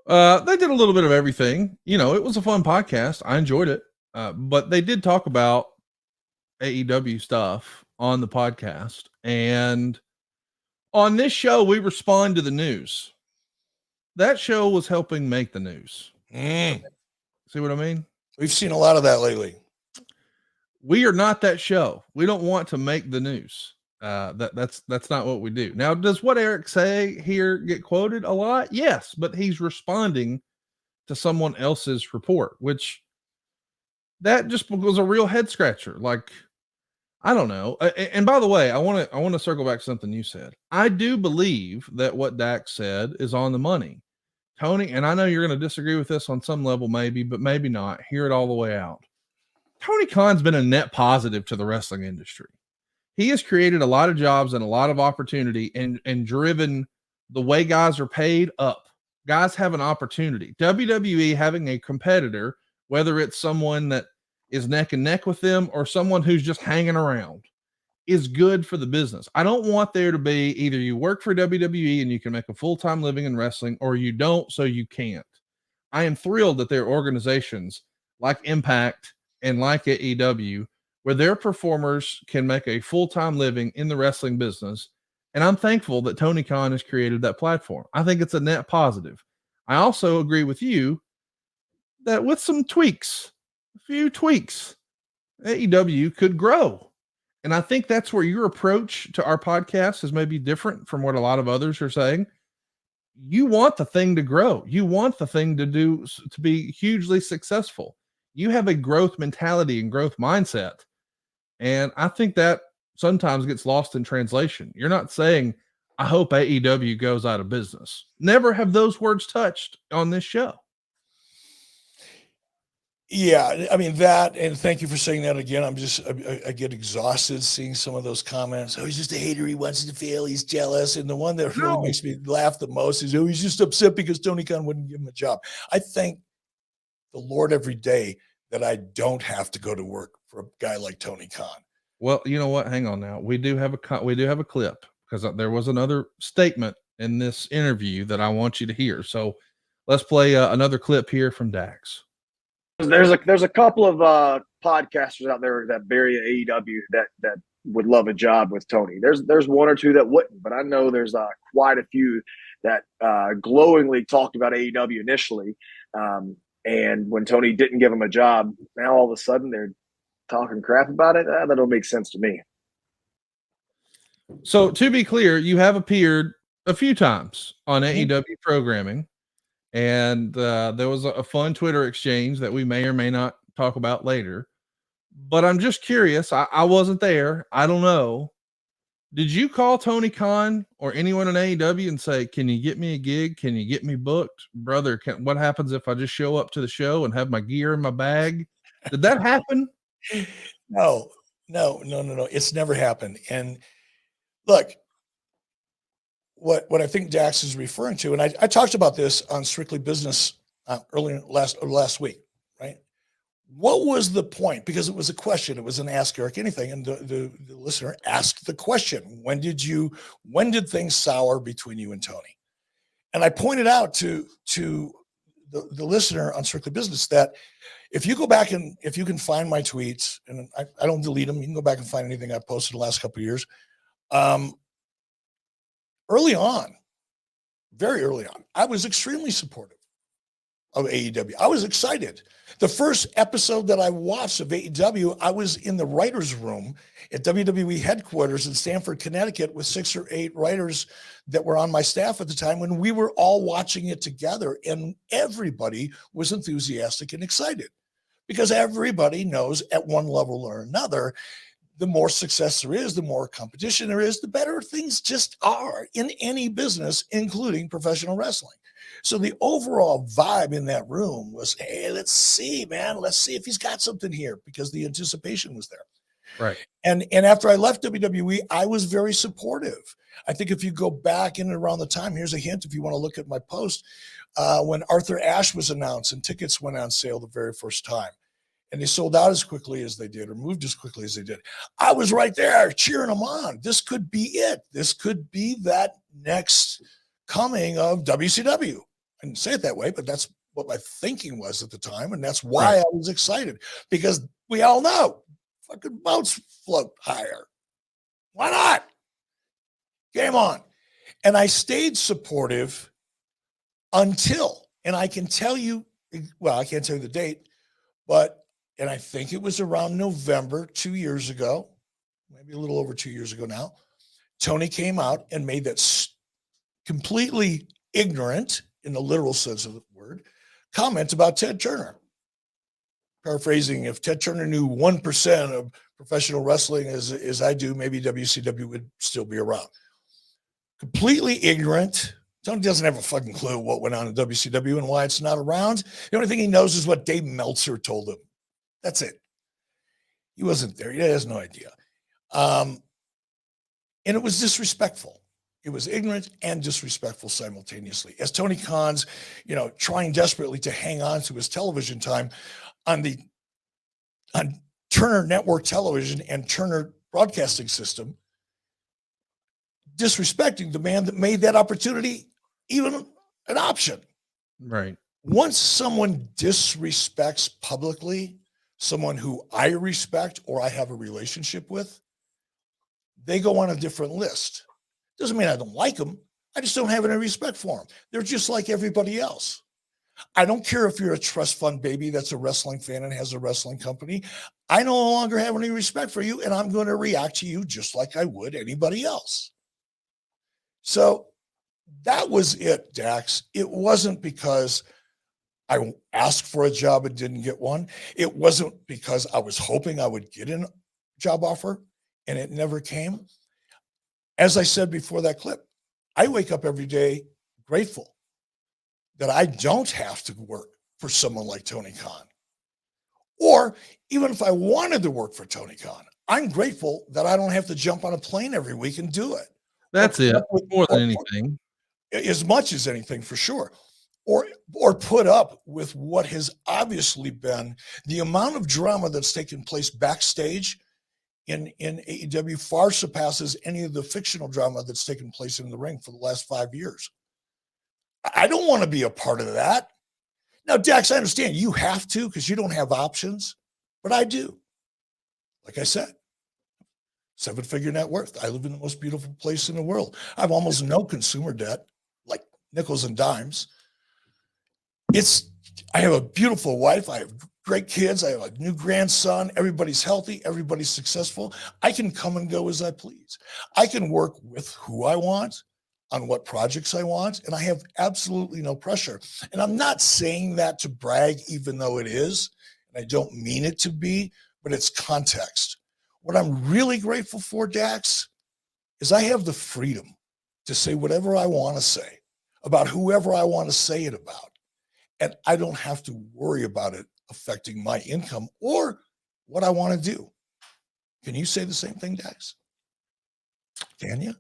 They did a little bit of everything. You know, it was a fun podcast. I enjoyed it. But they did talk about AEW stuff on the podcast. And on this show, we respond to the news. That show was helping make the news. See what I mean? We've seen a lot of that lately. We are not that show. We don't want to make the news. That's not what we do. Now, does what Eric say here get quoted a lot? Yes, but he's responding to someone else's report, which that just was a real head scratcher. Like, I don't know. And by the way, I want to circle back to something you said. I do believe that what Dax said is on the money. Tony, and I know you're going to disagree with this on some level, maybe, but maybe not. Hear it all the way out. Tony Khan's been a net positive to the wrestling industry. He has created a lot of jobs and a lot of opportunity and driven the way guys are paid up. Guys have an opportunity. WWE having a competitor, whether it's someone that is neck and neck with them or someone who's just hanging around, is good for the business. I don't want there to be either you work for WWE and you can make a full-time living in wrestling, or you don't, so you can't. I am thrilled that there are organizations like Impact and like AEW where their performers can make a full-time living in the wrestling business. And I'm thankful that Tony Khan has created that platform. I think it's a net positive. I also agree with you that with some tweaks, a few tweaks, AEW could grow. And I think that's where your approach to our podcast is maybe different from what a lot of others are saying. You want the thing to grow. You want the thing to be hugely successful. You have a growth mentality and growth mindset. And I think that sometimes gets lost in translation. You're not saying, I hope AEW goes out of business. Never have those words touched on this show. Yeah, I mean that, and thank you for saying that again. I get exhausted seeing some of those comments. Oh, he's just a hater. He wants to fail. He's jealous. And the one that really makes me laugh the most is, oh, he's just upset because Tony Khan wouldn't give him a job. I thank the Lord every day that I don't have to go to work for a guy like Tony Khan. Well, you know what? Hang on now. We do have a clip because there was another statement in this interview that I want you to hear. So let's play another clip here from Dax. There's a couple of podcasters out there that bury AEW that would love a job with Tony. There's one or two that wouldn't, but I know there's quite a few that glowingly talked about AEW initially. And when Tony didn't give him a job, now all of a sudden they're talking crap about it. That don't make sense to me. So to be clear, you have appeared a few times on AEW programming, and there was a fun Twitter exchange that we may or may not talk about later. But I'm just curious. I wasn't there. I don't know. Did you call Tony Khan or anyone in AEW and say, can you get me a gig? Can you get me booked? Brother, what happens if I just show up to the show and have my gear in my bag? Did that happen? No. It's never happened. And look, what I think Dax is referring to, and I talked about this on Strictly Business earlier last week, right? What was the point? Because it was a question. It was an Ask Eric Anything, and the listener asked the question: When did things sour between you and Tony? And I pointed out to the listener on Strictly Business that if you go back and if you can find my tweets, and I don't delete them, you can go back and find anything I've posted the last couple of years. Early on, very early on, I was extremely supportive of AEW. I was excited. The first episode that I watched of AEW, I was in the writer's room at WWE headquarters in Stamford, Connecticut with 6 or 8 writers that were on my staff at the time when we were all watching it together, and everybody was enthusiastic and excited because everybody knows at one level or another, the more success there is, the more competition there is, the better things just are in any business, including professional wrestling. So the overall vibe in that room was, hey, let's see, man. Let's see if he's got something here, because the anticipation was there. Right. And after I left WWE, I was very supportive. I think if you go back in and around the time, here's a hint if you want to look at my post, when Arthur Ashe was announced and tickets went on sale the very first time, and they sold out as quickly as they did or moved as quickly as they did, I was right there cheering them on. This could be it. This could be that next coming of WCW. I didn't say it that way, but that's what my thinking was at the time. And that's why I was excited, because we all know fucking boats float higher. Why not? Game on. And I stayed supportive until, and I can tell you, well, I can't tell you the date, but, and I think it was around November 2 years ago, maybe a little over 2 years ago now, Tony came out and made that completely ignorant, in the literal sense of the word, comment about Ted Turner. Paraphrasing, if Ted Turner knew 1% of professional wrestling as I do, maybe WCW would still be around. Completely ignorant. Tony doesn't have a fucking clue what went on in WCW and why it's not around. The only thing he knows is what Dave Meltzer told him. That's it. He wasn't there. He has no idea. And it was disrespectful. It was ignorant and disrespectful simultaneously. As Tony Khan's, trying desperately to hang on to his television time on Turner Network Television and Turner Broadcasting System, disrespecting the man that made that opportunity even an option. Right. Once someone disrespects publicly someone who I respect or I have a relationship with, they go on a different list. Doesn't mean I don't like them. I just don't have any respect for them. They're just like everybody else. I don't care if you're a trust fund baby that's a wrestling fan and has a wrestling company. I no longer have any respect for you, and I'm going to react to you just like I would anybody else. So that was it, Dax. It wasn't because I asked for a job and didn't get one. It wasn't because I was hoping I would get a job offer and it never came. As I said before that clip, I wake up every day grateful that I don't have to work for someone like Tony Khan. Or even if I wanted to work for Tony Khan, I'm grateful that I don't have to jump on a plane every week and do it. That's it. More than anything. As much as anything, for sure. Or put up with what has obviously been the amount of drama that's taken place backstage in AEW far surpasses any of the fictional drama that's taken place in the ring for the last 5 years. I don't want to be a part of that. Now, Dax, I understand you have to because you don't have options, but I do. Like I said, 7-figure net worth. I live in the most beautiful place in the world. I have almost no consumer debt, like nickels and dimes. I have a beautiful wife. I have great kids. I have a new grandson. Everybody's healthy. Everybody's successful. I can come and go as I please. I can work with who I want on what projects I want, and I have absolutely no pressure. And I'm not saying that to brag, even though it is, and I don't mean it to be, but it's context. What I'm really grateful for, Dax, is I have the freedom to say whatever I want to say about whoever I want to say it about. And I don't have to worry about it affecting my income or what I want to do. Can you say the same thing, Dax? Can you?